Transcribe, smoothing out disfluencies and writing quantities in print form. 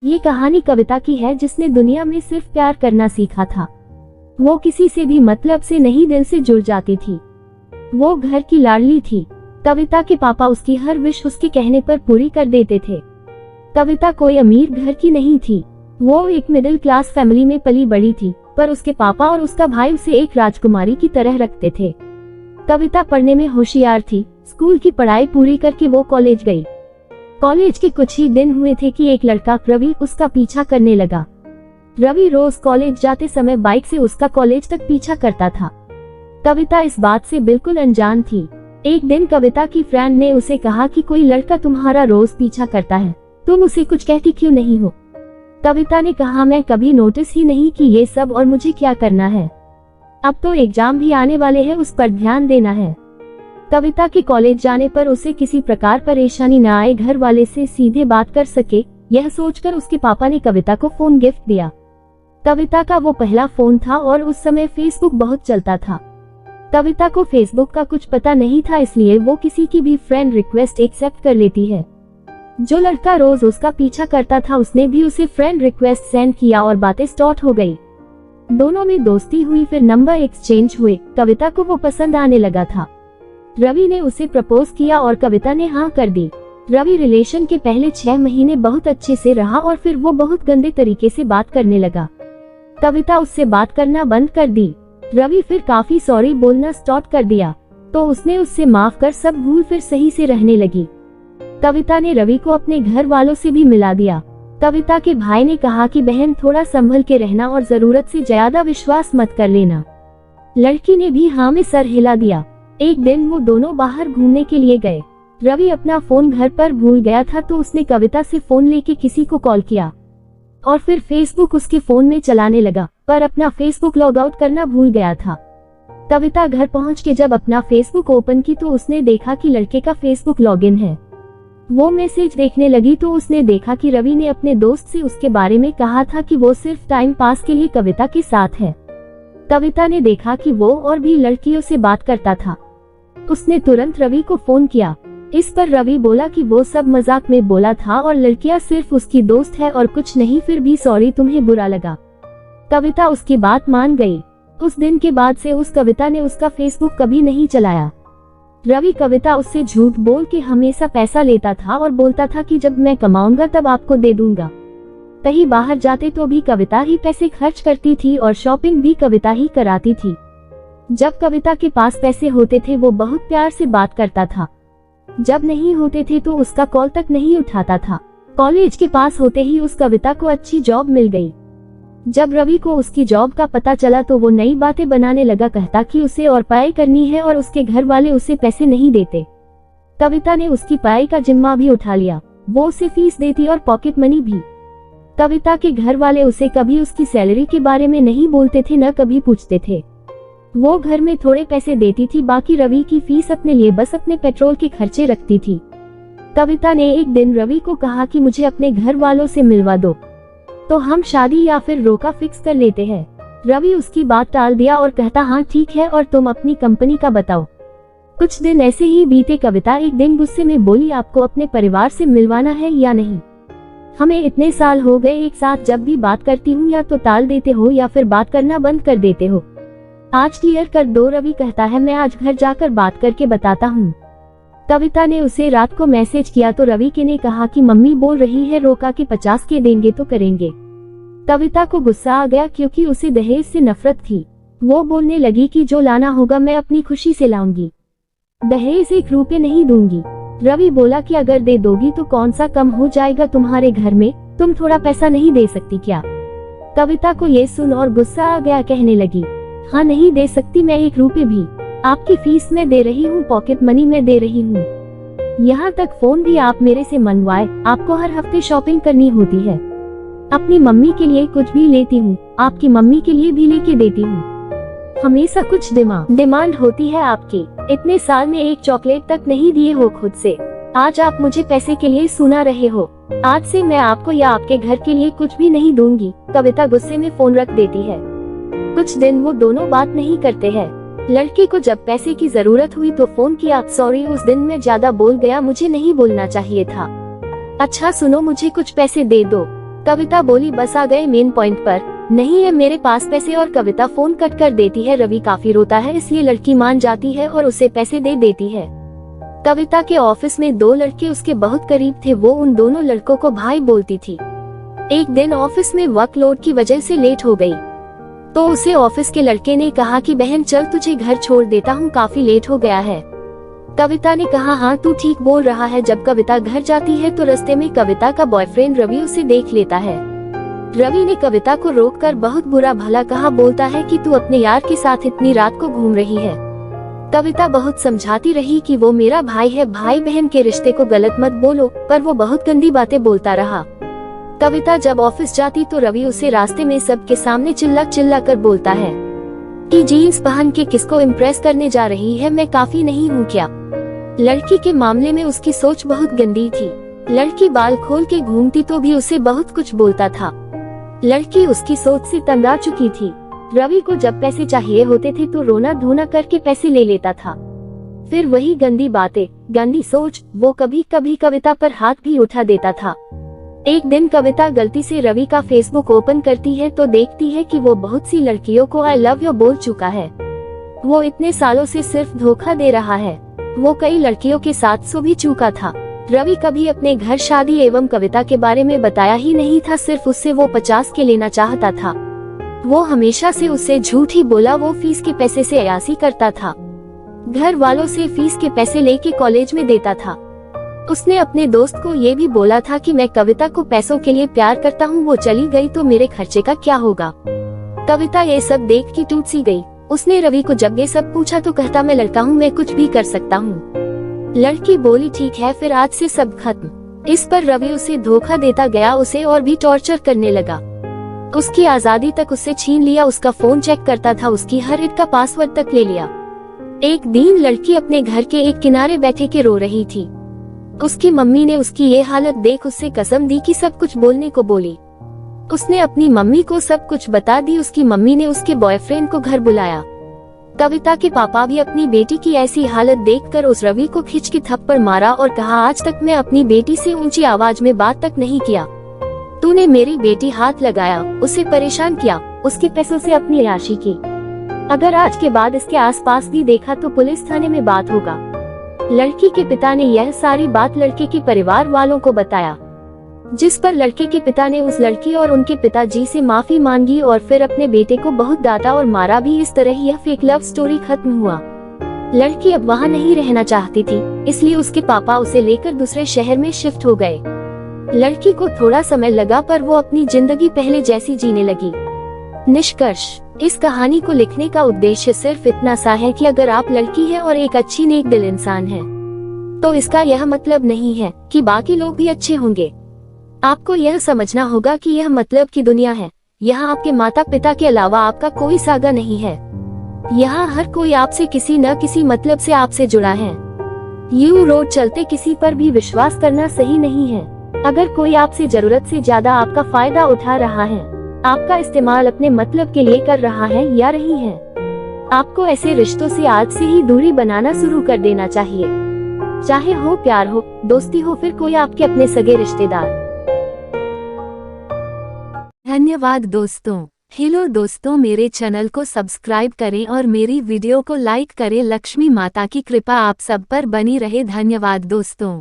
ये कहानी कविता की है, जिसने दुनिया में सिर्फ प्यार करना सीखा था। वो किसी से भी मतलब से नहीं, दिल से जुड़ जाती थी। वो घर की लाडली थी। कविता के पापा उसकी हर विश उसके कहने पर पूरी कर देते थे। कविता कोई अमीर घर की नहीं थी। वो एक मिडिल क्लास फैमिली में पली बड़ी थी, पर उसके पापा और उसका भाई उसे एक राजकुमारी की तरह रखते थे। कविता पढ़ने में होशियार थी। स्कूल की पढ़ाई पूरी करके वो कॉलेज गई। कॉलेज के कुछ ही दिन हुए थे कि एक लड़का रवि उसका पीछा करने लगा। रवि रोज कॉलेज जाते समय बाइक से उसका कॉलेज तक पीछा करता था। कविता इस बात से बिल्कुल अनजान थी। एक दिन कविता की फ्रेंड ने उसे कहा कि कोई लड़का तुम्हारा रोज पीछा करता है, तुम उसे कुछ कहती क्यों नहीं हो? कविता ने कहा, मैं कभी नोटिस ही नहीं कि ये सब, और मुझे क्या करना है। अब तो एग्जाम भी आने वाले हैं, उस पर ध्यान देना है। कविता के कॉलेज जाने पर उसे किसी प्रकार परेशानी न आए, घर वाले से सीधे बात कर सके, यह सोचकर उसके पापा ने कविता को फोन गिफ्ट दिया। कविता का वो पहला फोन था और उस समय फेसबुक बहुत चलता था। कविता को फेसबुक का कुछ पता नहीं था, इसलिए वो किसी की भी फ्रेंड रिक्वेस्ट एक्सेप्ट कर लेती है। जो लड़का रोज उसका पीछा करता था, उसने भी उसे फ्रेंड रिक्वेस्ट सेंड किया और बातें स्टार्ट हो गई। दोनों में दोस्ती हुई, फिर नंबर एक्सचेंज हुए। कविता को वो पसंद आने लगा था। रवि ने उसे प्रपोज किया और कविता ने हाँ कर दी। रवि रिलेशन के पहले 6 महीने बहुत अच्छे से रहा और फिर वो बहुत गंदे तरीके से बात करने लगा। कविता उससे बात करना बंद कर दी। रवि फिर काफी सॉरी बोलना स्टार्ट कर दिया, तो उसने उससे माफ कर सब भूल फिर सही से रहने लगी। कविता ने रवि को अपने घर वालों से भी मिला दिया। कविता के भाई ने कहा कि बहन, थोड़ा संभल के रहना और जरूरत से ज्यादा विश्वास मत कर लेना। लड़की ने भी हाँ में सर हिला दिया। एक दिन वो दोनों बाहर घूमने के लिए गए। रवि अपना फोन घर पर भूल गया था, तो उसने कविता से फोन लेके किसी को कॉल किया और फिर फेसबुक उसके फोन में चलाने लगा, पर अपना फेसबुक लॉग आउट करना भूल गया था। कविता घर पहुंच के जब अपना फेसबुक ओपन की तो उसने देखा कि लड़के का फेसबुक लॉगिन है। वो मैसेज देखने लगी तो उसने देखा कि रवि ने अपने दोस्त से उसके बारे में कहा था कि वो सिर्फ टाइम पास के लिए कविता के साथ है। कविता ने देखा कि वो और भी लड़कियों से बात करता था। उसने तुरंत रवि को फोन किया। इस पर रवि बोला कि वो सब मजाक में बोला था और लड़कियां सिर्फ उसकी दोस्त है और कुछ नहीं, फिर भी सॉरी, तुम्हें बुरा लगा। कविता उसकी बात मान गई। उस दिन के बाद से उस कविता ने उसका फेसबुक कभी नहीं चलाया। रवि कविता उससे झूठ बोल के हमेशा पैसा लेता था और बोलता था कि जब मैं कमाऊंगा तब आपको दे दूंगा। कहीं बाहर जाते तो भी कविता ही पैसे खर्च करती थी और शॉपिंग भी कविता ही कराती थी। जब कविता के पास पैसे होते थे वो बहुत प्यार से बात करता था, जब नहीं होते थे तो उसका कॉल तक नहीं उठाता था। कॉलेज के पास होते ही उस कविता को अच्छी जॉब मिल गई। जब रवि को उसकी जॉब का पता चला तो वो नई बातें बनाने लगा, कहता कि उसे और पढ़ाई करनी है और उसके घर वाले उसे पैसे नहीं देते। कविता ने उसकी पढ़ाई का जिम्मा भी उठा लिया। वो उसे फीस देती और पॉकेट मनी भी। कविता के घर वाले उसे कभी उसकी सैलरी के बारे में नहीं बोलते थे, न कभी पूछते थे। वो घर में थोड़े पैसे देती थी, बाकी रवि की फीस अपने लिए बस अपने पेट्रोल के खर्चे रखती थी। कविता ने एक दिन रवि को कहा कि मुझे अपने घर वालों से मिलवा दो, तो हम शादी या फिर रोका फिक्स कर लेते हैं। रवि उसकी बात टाल दिया और कहता, हाँ ठीक है, और तुम अपनी कंपनी का बताओ। कुछ दिन ऐसे ही बीते। कविता एक दिन गुस्से में बोली, आपको अपने परिवार से मिलवाना है या नहीं? हमें इतने साल हो गए एक साथ, जब भी बात करती हूँ या तो टाल देते हो या फिर बात करना बंद कर देते हो। आज क्लियर कर दो। रवि कहता है, मैं आज घर जाकर बात करके बताता हूँ। कविता ने उसे रात को मैसेज किया तो रवि के ने कहा कि मम्मी बोल रही है रोका के 50 के देंगे तो करेंगे। कविता को गुस्सा आ गया क्योंकि उसे दहेज से नफरत थी। वो बोलने लगी कि जो लाना होगा मैं अपनी खुशी से लाऊंगी, दहेज 1 रुपए नहीं दूंगी। रवि बोला कि अगर दे दोगी तो कौन सा कम हो जाएगा तुम्हारे घर में, तुम थोड़ा पैसा नहीं दे सकती क्या? कविता को ये सुन और गुस्सा आ गया, कहने लगी, हाँ नहीं दे सकती मैं 1 रुपए भी। आपकी फीस मैं दे रही हूँ, पॉकेट मनी मैं दे रही हूँ, यहाँ तक फोन भी आप मेरे से मनवाए। आपको हर हफ्ते शॉपिंग करनी होती है। अपनी मम्मी के लिए कुछ भी लेती हूँ, आपकी मम्मी के लिए भी लेके देती हूँ। हमेशा कुछ डिमांड होती है आपकी। इतने साल में 1 चॉकलेट तक नहीं दिए हो खुद से। आज आप मुझे पैसे के लिए सुना रहे हो। आज से मैं आपको या आपके घर के लिए कुछ भी नहीं दूंगी। कविता गुस्से में फोन रख देती है। कुछ दिन वो दोनों बात नहीं करते हैं। लड़के को जब पैसे की जरूरत हुई तो फोन किया, सॉरी उस दिन मैं ज्यादा बोल गया, मुझे नहीं बोलना चाहिए था। अच्छा सुनो, मुझे कुछ पैसे दे दो। कविता बोली, बस आ गए मेन पॉइंट पर। नहीं है मेरे पास पैसे। और कविता फोन कट कर देती है। रवि काफी रोता है, इसलिए लड़की मान जाती है और उसे पैसे दे देती है। कविता के ऑफिस में 2 लड़के उसके बहुत करीब थे। वो उन दोनों लड़कों को भाई बोलती थी। एक दिन ऑफिस में वर्कलोड की वजह से लेट हो गई, तो उसे ऑफिस के लड़के ने कहा कि बहन चल तुझे घर छोड़ देता हूँ, काफी लेट हो गया है। कविता ने कहा हाँ तू ठीक बोल रहा है। जब कविता घर जाती है तो रास्ते में कविता का बॉयफ्रेंड रवि उसे देख लेता है। रवि ने कविता को रोककर बहुत बुरा भला कहा, बोलता है कि तू अपने यार के साथ इतनी रात को घूम रही है। कविता बहुत समझाती रही कि वो मेरा भाई है, भाई बहन के रिश्ते को गलत मत बोलो, पर वो बहुत गंदी बातें बोलता रहा। कविता जब ऑफिस जाती तो रवि उसे रास्ते में सबके सामने चिल्ला कर बोलता है कि जीन्स पहन के किसको इम्प्रेस करने जा रही है, मैं काफी नहीं हूँ क्या। लड़की के मामले में उसकी सोच बहुत गंदी थी। लड़की बाल खोल के घूमती तो भी उसे बहुत कुछ बोलता था। लड़की उसकी सोच से तंग आ चुकी थी। रवि को जब पैसे चाहिए होते थे तो रोना धोना करके पैसे ले लेता था। फिर वही गंदी बातें, गंदी सोच, वो कभी कभी कविता पर हाथ भी उठा देता था। एक दिन कविता गलती से रवि का फेसबुक ओपन करती है तो देखती है कि वो बहुत सी लड़कियों को आई लव यू बोल चुका है। वो इतने सालों से सिर्फ धोखा दे रहा है। वो कई लड़कियों के साथ सो भी चुका था। रवि कभी अपने घर शादी एवं कविता के बारे में बताया ही नहीं था, सिर्फ उससे वो 50 के लेना चाहता था। वो हमेशा से उससे झूठ ही बोला। वो फीस के पैसे से अयासी करता था। घर वालों से फीस के पैसे लेके कॉलेज में देता था। उसने अपने दोस्त को ये भी बोला था कि मैं कविता को पैसों के लिए प्यार करता हूँ, वो चली गई तो मेरे खर्चे का क्या होगा। कविता ये सब देख के टूट सी गई। उसने रवि को जब ये सब पूछा तो कहता मैं लड़का हूँ, मैं कुछ भी कर सकता हूँ। लड़की बोली ठीक है फिर आज से सब खत्म। इस पर रवि उसे धोखा देता गया, उसे और भी टॉर्चर करने लगा। उसकी आजादी तक उससे छीन लिया, उसका फोन चेक करता था, उसकी हर एक का पासवर्ड तक ले लिया। एक दिन लड़की अपने घर के एक किनारे बैठे के रो रही थी। उसकी मम्मी ने उसकी ये हालत देख उससे कसम दी कि सब कुछ बोलने को बोली। उसने अपनी मम्मी को सब कुछ बता दी। उसकी मम्मी ने उसके बॉयफ्रेंड को घर बुलाया। कविता के पापा भी अपनी बेटी की ऐसी हालत देखकर उस रवि को खींच के थप्पड़ मारा और कहा आज तक मैं अपनी बेटी से ऊंची आवाज में बात तक नहीं किया। तूने मेरी बेटी हाथ लगाया, उसे परेशान किया, उसके पैसों से अपनी अय्याशी की। अगर आज के बाद इसके आसपास भी देखा तो पुलिस थाने में बात होगा। लड़की के पिता ने यह सारी बात लड़के के परिवार वालों को बताया, जिस पर लड़के के पिता ने उस लड़की और उनके पिताजी से माफी मांगी और फिर अपने बेटे को बहुत डांटा और मारा भी। इस तरह यह फेक लव स्टोरी खत्म हुआ। लड़की अब वहाँ नहीं रहना चाहती थी, इसलिए उसके पापा उसे लेकर दूसरे शहर में शिफ्ट हो गए। लड़की को थोड़ा समय लगा पर वो अपनी जिंदगी पहले जैसी जीने लगी। निष्कर्ष, इस कहानी को लिखने का उद्देश्य सिर्फ इतना सा है कि अगर आप लड़की हैं और एक अच्छी नेक दिल इंसान हैं, तो इसका यह मतलब नहीं है कि बाकी लोग भी अच्छे होंगे। आपको यह समझना होगा कि यह मतलब की दुनिया है। यहाँ आपके माता पिता के अलावा आपका कोई सागा नहीं है। यहाँ हर कोई आपसे किसी न किसी मतलब से आपसे जुड़ा है। यूं रोड चलते किसी पर भी विश्वास करना सही नहीं है। अगर कोई आपसे जरूरत से ज्यादा आपका फायदा उठा रहा है, आपका इस्तेमाल अपने मतलब के लिए कर रहा है या रही है, आपको ऐसे रिश्तों से आज से ही दूरी बनाना शुरू कर देना चाहिए। चाहे हो प्यार हो, दोस्ती हो, फिर कोई आपके अपने सगे रिश्तेदार। धन्यवाद दोस्तों। हेलो दोस्तों, मेरे चैनल को सब्सक्राइब करें और मेरी वीडियो को लाइक करें। लक्ष्मी माता की कृपा आप सब पर बनी रहे। धन्यवाद दोस्तों।